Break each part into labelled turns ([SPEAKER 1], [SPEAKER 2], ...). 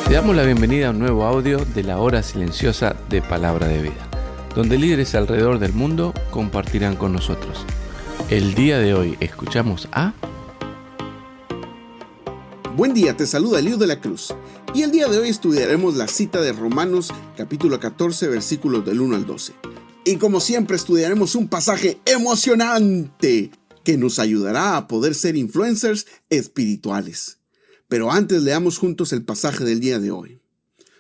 [SPEAKER 1] Te damos la bienvenida a un nuevo audio de la hora silenciosa de Palabra de Vida, donde líderes alrededor del mundo compartirán con nosotros. El día de hoy escuchamos a...
[SPEAKER 2] Buen día, te saluda Elío de la Cruz. Y el día de hoy estudiaremos la cita de Romanos capítulo 14, versículos del 1 al 12. Y como siempre estudiaremos un pasaje emocionante que nos ayudará a poder ser influencers espirituales. Pero antes leamos juntos el pasaje del día de hoy.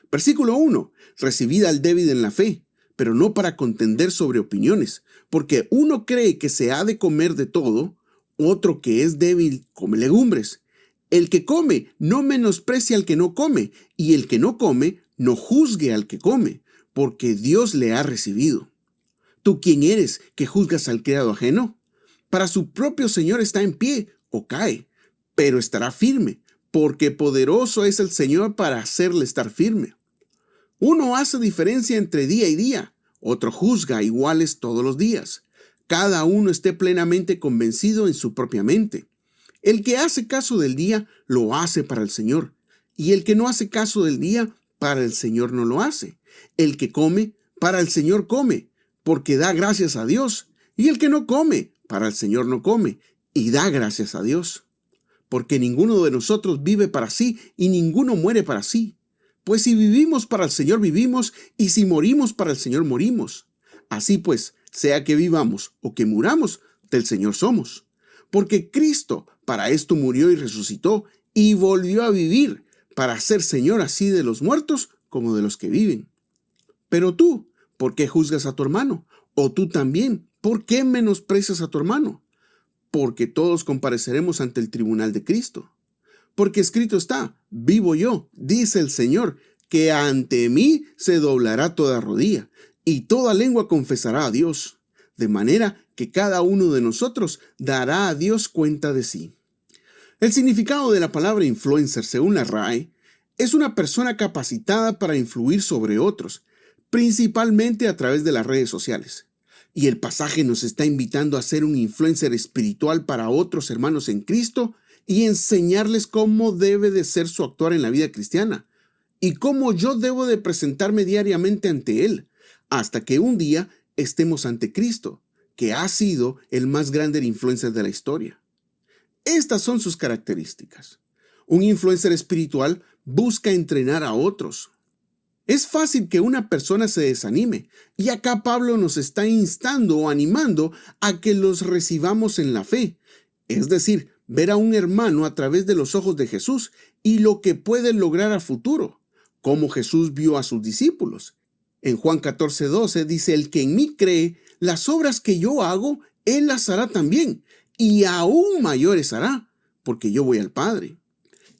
[SPEAKER 2] Versículo 1. Recibid al débil en la fe, pero no para contender sobre opiniones, porque uno cree que se ha de comer de todo, otro que es débil come legumbres. El que come no menosprecia al que no come, y el que no come no juzgue al que come, porque Dios le ha recibido. ¿Tú quién eres que juzgas al criado ajeno? Para su propio Señor está en pie o cae, pero estará firme, porque poderoso es el Señor para hacerle estar firme. Uno hace diferencia entre día y día, otro juzga iguales todos los días. Cada uno esté plenamente convencido en su propia mente. El que hace caso del día, lo hace para el Señor, y el que no hace caso del día, para el Señor no lo hace. El que come, para el Señor come, porque da gracias a Dios, y el que no come, para el Señor no come, y da gracias a Dios. Porque ninguno de nosotros vive para sí, y ninguno muere para sí. Pues si vivimos para el Señor vivimos, y si morimos para el Señor morimos. Así pues, sea que vivamos o que muramos, del Señor somos. Porque Cristo para esto murió y resucitó, y volvió a vivir, para ser Señor así de los muertos como de los que viven. Pero tú, ¿por qué juzgas a tu hermano? O tú también, ¿por qué menosprecias a tu hermano? Porque todos compareceremos ante el tribunal de Cristo. Porque escrito está, vivo yo, dice el Señor, que ante mí se doblará toda rodilla, y toda lengua confesará a Dios, de manera que cada uno de nosotros dará a Dios cuenta de sí. El significado de la palabra influencer, según la RAE, es una persona capacitada para influir sobre otros, principalmente a través de las redes sociales. Y el pasaje nos está invitando a ser un influencer espiritual para otros hermanos en Cristo y enseñarles cómo debe de ser su actuar en la vida cristiana y cómo yo debo de presentarme diariamente ante Él, hasta que un día estemos ante Cristo, que ha sido el más grande influencer de la historia. Estas son sus características. Un influencer espiritual busca entrenar a otros. Es fácil que una persona se desanime, y acá Pablo nos está instando o animando a que los recibamos en la fe, es decir, ver a un hermano a través de los ojos de Jesús y lo que puede lograr a futuro, como Jesús vio a sus discípulos. En Juan 14:12 dice, el que en mí cree, las obras que yo hago, él las hará también, y aún mayores hará, porque yo voy al Padre.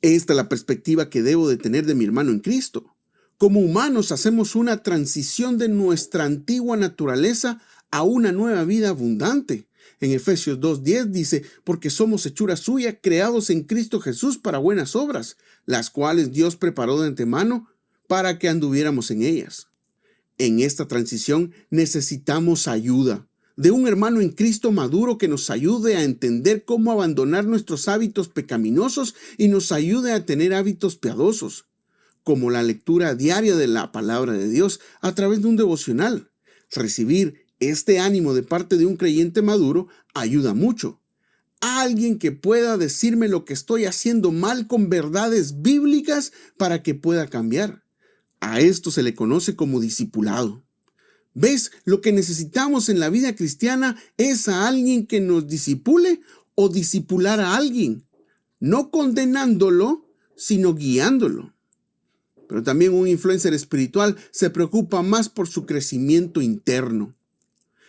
[SPEAKER 2] Esta es la perspectiva que debo de tener de mi hermano en Cristo. Como humanos hacemos una transición de nuestra antigua naturaleza a una nueva vida abundante. En Efesios 2:10 dice, porque somos hechura suya, creados en Cristo Jesús para buenas obras, las cuales Dios preparó de antemano para que anduviéramos en ellas. En esta transición necesitamos ayuda de un hermano en Cristo maduro que nos ayude a entender cómo abandonar nuestros hábitos pecaminosos y nos ayude a tener hábitos piadosos, como la lectura diaria de la palabra de Dios a través de un devocional. Recibir este ánimo de parte de un creyente maduro ayuda mucho. Alguien que pueda decirme lo que estoy haciendo mal con verdades bíblicas para que pueda cambiar. A esto se le conoce como discipulado. ¿Ves? Lo que necesitamos en la vida cristiana es a alguien que nos discipule o discipular a alguien, no condenándolo, sino guiándolo. Pero también un influencer espiritual se preocupa más por su crecimiento interno.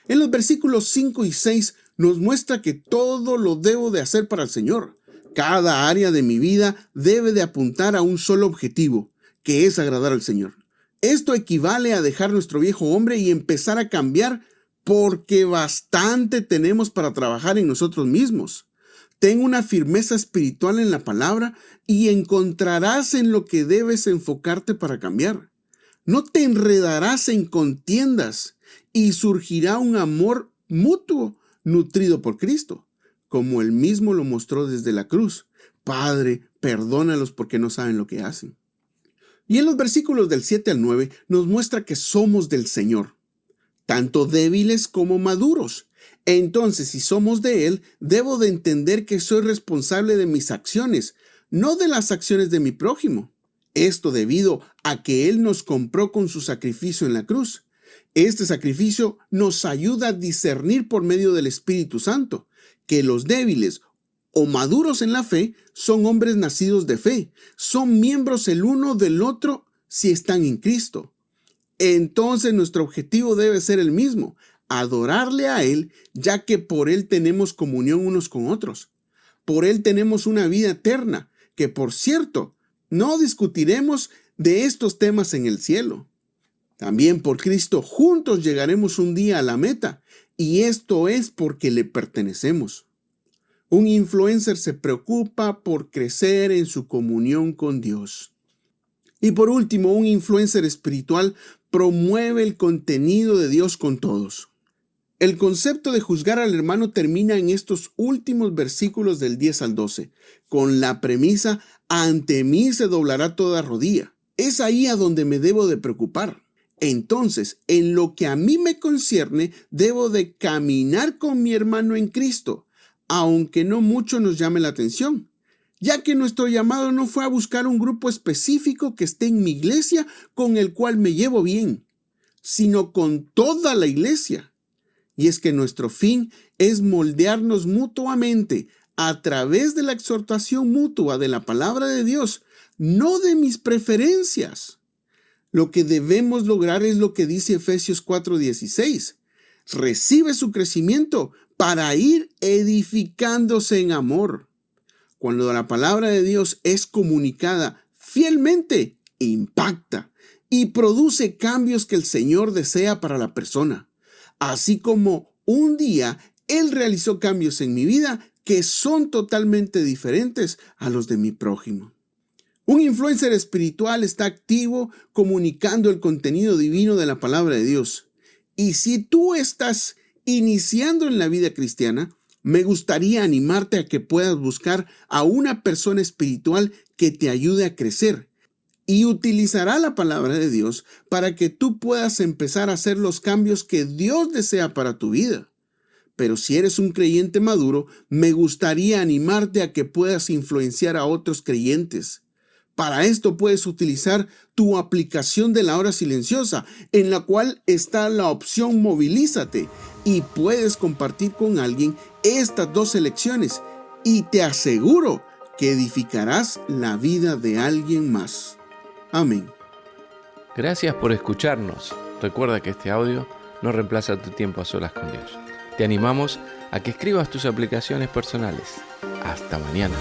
[SPEAKER 2] En los versículos 5 y 6 nos muestra que todo lo debo de hacer para el Señor. Cada área de mi vida debe de apuntar a un solo objetivo, que es agradar al Señor. Esto equivale a dejar nuestro viejo hombre y empezar a cambiar, porque bastante tenemos para trabajar en nosotros mismos. Ten una firmeza espiritual en la palabra y encontrarás en lo que debes enfocarte para cambiar. No te enredarás en contiendas y surgirá un amor mutuo nutrido por Cristo, como él mismo lo mostró desde la cruz. Padre, perdónalos porque no saben lo que hacen. Y en los versículos del 7 al 9 nos muestra que somos del Señor, tanto débiles como maduros. Entonces, si somos de Él, debo de entender que soy responsable de mis acciones, no de las acciones de mi prójimo. Esto debido a que Él nos compró con su sacrificio en la cruz. Este sacrificio nos ayuda a discernir por medio del Espíritu Santo que los débiles o maduros en la fe son hombres nacidos de fe, son miembros el uno del otro si están en Cristo. Entonces nuestro objetivo debe ser el mismo, adorarle a Él, ya que por Él tenemos comunión unos con otros. Por Él tenemos una vida eterna, que por cierto, no discutiremos de estos temas en el cielo. También por Cristo juntos llegaremos un día a la meta, y esto es porque le pertenecemos. Un influencer se preocupa por crecer en su comunión con Dios. Y por último, un influencer espiritual promueve el contenido de Dios con todos. El concepto de juzgar al hermano termina en estos últimos versículos del 10 al 12, con la premisa: ante mí se doblará toda rodilla. Es ahí a donde me debo de preocupar. Entonces, en lo que a mí me concierne, debo de caminar con mi hermano en Cristo, aunque no mucho nos llame la atención, ya que nuestro llamado no fue a buscar un grupo específico que esté en mi iglesia con el cual me llevo bien, sino con toda la iglesia. Y es que nuestro fin es moldearnos mutuamente a través de la exhortación mutua de la palabra de Dios, no de mis preferencias. Lo que debemos lograr es lo que dice Efesios 4:16. Recibe su crecimiento para ir edificándose en amor. Cuando la palabra de Dios es comunicada fielmente, impacta y produce cambios que el Señor desea para la persona. Así como un día Él realizó cambios en mi vida que son totalmente diferentes a los de mi prójimo. Un influencer espiritual está activo comunicando el contenido divino de la palabra de Dios. Y si tú estás iniciando en la vida cristiana, me gustaría animarte a que puedas buscar a una persona espiritual que te ayude a crecer y utilizará la palabra de Dios para que tú puedas empezar a hacer los cambios que Dios desea para tu vida. Pero si eres un creyente maduro, me gustaría animarte a que puedas influenciar a otros creyentes. Para esto puedes utilizar tu aplicación de la hora silenciosa, en la cual está la opción Movilízate, y puedes compartir con alguien estas dos selecciones y te aseguro que edificarás la vida de alguien más. Amén.
[SPEAKER 1] Gracias por escucharnos. Recuerda que este audio no reemplaza tu tiempo a solas con Dios. Te animamos a que escribas tus aplicaciones personales. Hasta mañana.